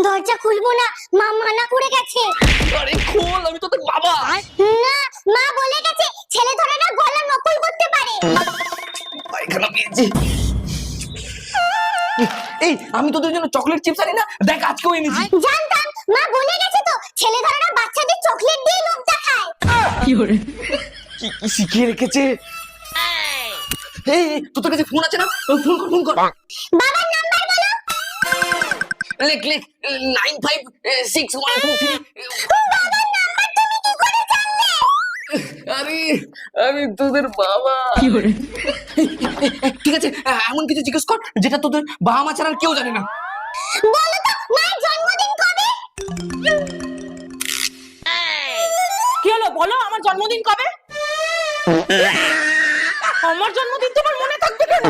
দরজা খুলবো না, মা মানা করে গেছে। আরে খোল, আমি তো তোর বাবা। না, মা বলে গেছে ছেলে ধরে না গলা নকল করতে পারে। পায়খানা পেয়েছি। এই আমি তোদের জন্য চকলেট চিপস আনি না, দেখ আজকেও এনেছি। জানতাম, মা বলে গেছে তো ছেলে ধরে না বাচ্চাদের চকলেট দিয়ে লোভ দেখায়। কি কি শিখিয়ে রেখেছে। এই তোর কাছে ফোন আছে না, ফোন কর। বাবার নাম্বার বলো। লেখ 956123। বাবার নাম্বার তুমি কি করে জানলে? আরে আমি তোদের বাবা। ঠিক আছে, এমন কিছু জিজ্ঞেস কর যেটা তোদের বাবা মা ছাড়া আর কেউ জানে না। বলো তো মায়ের জন্মদিন কবে? কি হলো বলো, আমার জন্মদিন কবে? আমার জন্মদিন তোমার মনে থাকবে কেন?